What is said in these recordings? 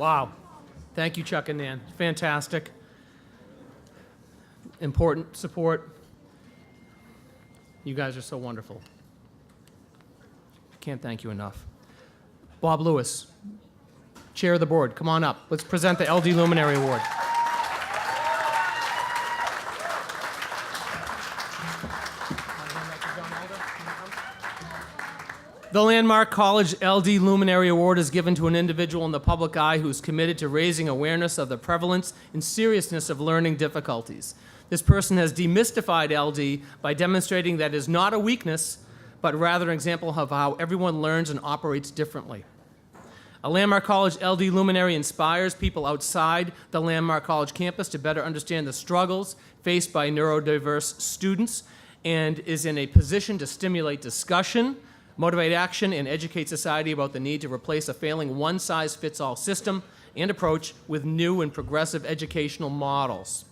Wow. Thank you, Chuck and Nan. Fantastic. Important support. You guys are so wonderful. Can't thank you enough. Bob Lewis, Chair of the Board, come on up. Let's present the LD Luminary Award. The Landmark College LD Luminary Award is given to an individual in the public eye who is committed to raising awareness of the prevalence and seriousness of learning difficulties. This person has demystified LD by demonstrating that it is not a weakness, but rather an example of how everyone learns and operates differently. A Landmark College LD Luminary inspires people outside the Landmark College campus to better understand the struggles faced by neurodiverse students and is in a position to stimulate discussion, motivate action, and educate society about the need to replace a failing one-size-fits-all system and approach with new and progressive educational models.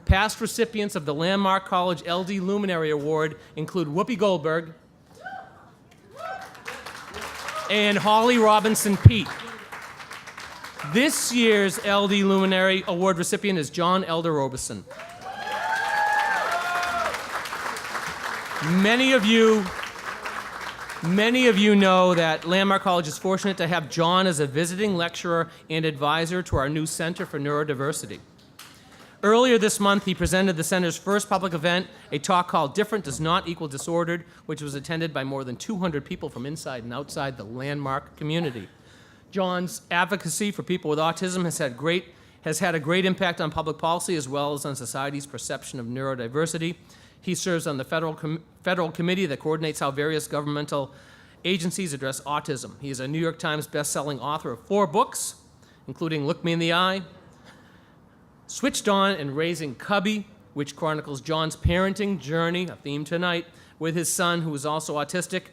Past recipients of the Landmark College LD Luminary Award include Whoopi Goldberg and Holly Robinson Peete. This year's LD Luminary Award recipient is John Elder Robison. Many of you know that Landmark College is fortunate to have John as a visiting lecturer and advisor to our new Center for Neurodiversity. Earlier this month, he presented the center's first public event, a talk called Different Does Not Equal Disordered, which was attended by more than 200 people from inside and outside the Landmark community. John's advocacy for people with autism has had a great impact on public policy as well as on society's perception of neurodiversity. He serves on the federal committee that coordinates how various governmental agencies address autism. He is a New York Times best-selling author of 4 books, including Look Me in the Eye, Switched On, and Raising Cubby, which chronicles John's parenting journey, a theme tonight, with his son, who is also autistic.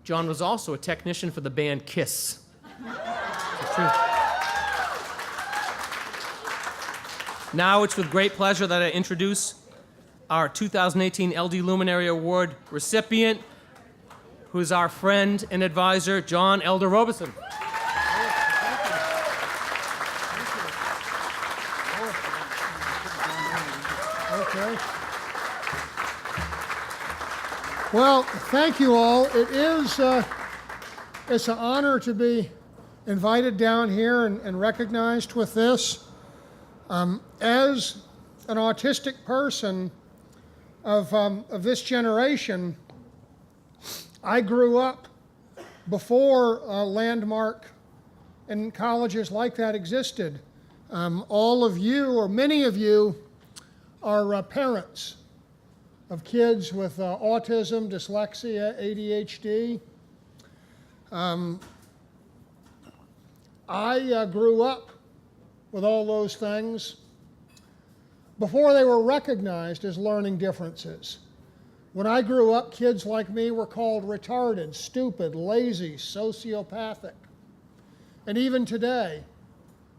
John was also a technician for the band Kiss. It's true. Now it's with great pleasure that I introduce our 2018 LD Luminary Award recipient, who is our friend and advisor, John Elder Robison. Okay. Well, thank you all. It's an honor to be invited down here and recognized with this. As an autistic person of this generation, I grew up before Landmark and colleges like that existed. All of you, or many of you, are parents of kids with autism, dyslexia, ADHD. I grew up with all those things before they were recognized as learning differences. When I grew up, kids like me were called retarded, stupid, lazy, sociopathic. And even today,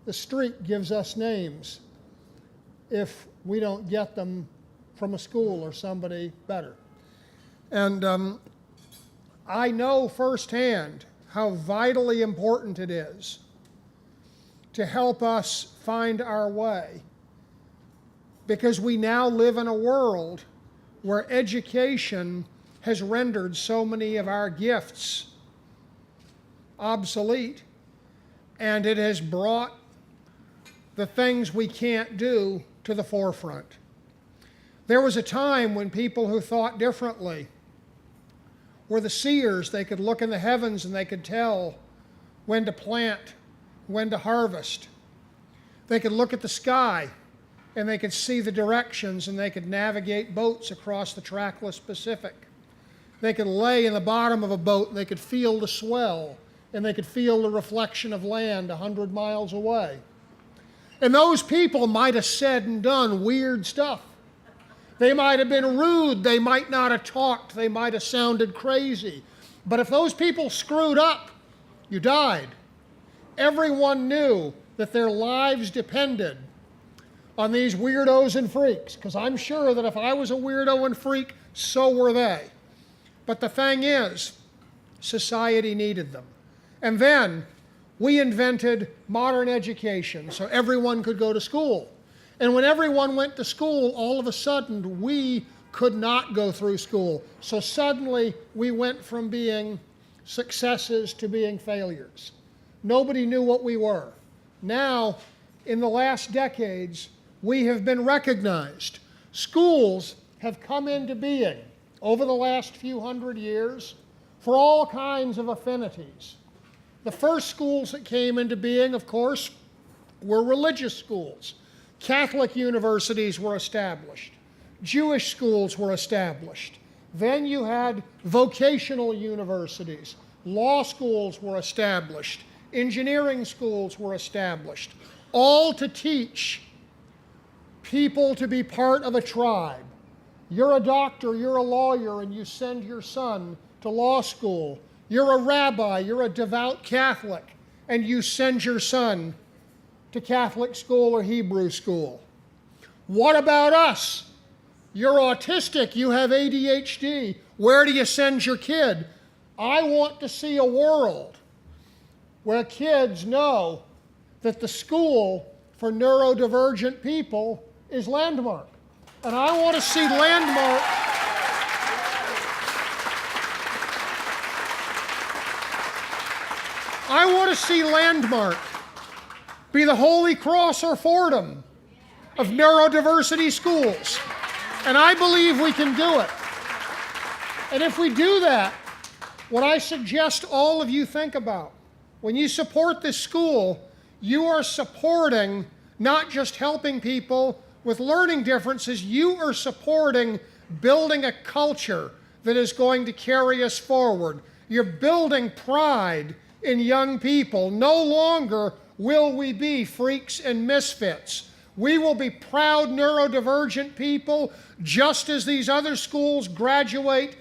the street gives us names if we don't get them from a school or somebody better. And I know firsthand how vitally important it is to help us find our way, because we now live in a world where education has rendered so many of our gifts obsolete, and it has brought the things we can't do to the forefront. There was a time when people who thought differently were the seers. They could look in the heavens and they could tell when to plant, when to harvest. They could look at the sky and they could see the directions and they could navigate boats across the trackless Pacific. They could lay in the bottom of a boat and they could feel the swell and they could feel the reflection of land 100 miles away. And those people might have said and done weird stuff. They might have been rude, they might not have talked, they might have sounded crazy. But if those people screwed up, you died. Everyone knew that their lives depended on these weirdos and freaks, because I'm sure that if I was a weirdo and freak, so were they. But the thing is, society needed them. And then, we invented modern education so everyone could go to school. And when everyone went to school, all of a sudden we could not go through school. So suddenly we went from being successes to being failures. Nobody knew what we were. Now, in the last decades, we have been recognized. Schools have come into being over the last few hundred years for all kinds of affinities. The first schools that came into being, of course, were religious schools. Catholic universities were established. Jewish schools were established. Then you had vocational universities. Law schools were established. Engineering schools were established, all to teach people to be part of a tribe. You're a doctor, you're a lawyer, and you send your son to law school. You're a rabbi, you're a devout Catholic, and you send your son to Catholic school or Hebrew school. What about us? You're autistic, you have ADHD. Where do you send your kid? I want to see a world where kids know that the school for neurodivergent people is Landmark. And I want to see Landmark be the Holy Cross or Fordham of neurodiversity schools. And I believe we can do it. And if we do that, what I suggest all of you think about, when you support this school, you are supporting not just helping people with learning differences, you are supporting building a culture that is going to carry us forward. You're building pride in young people. No longer will we be freaks and misfits. We will be proud neurodivergent people, just as these other schools graduate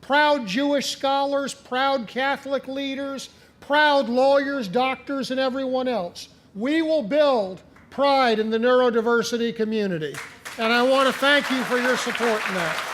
proud Jewish scholars, proud Catholic leaders, proud lawyers, doctors, and everyone else. We will build pride in the neurodiversity community. And I want to thank you for your support in that.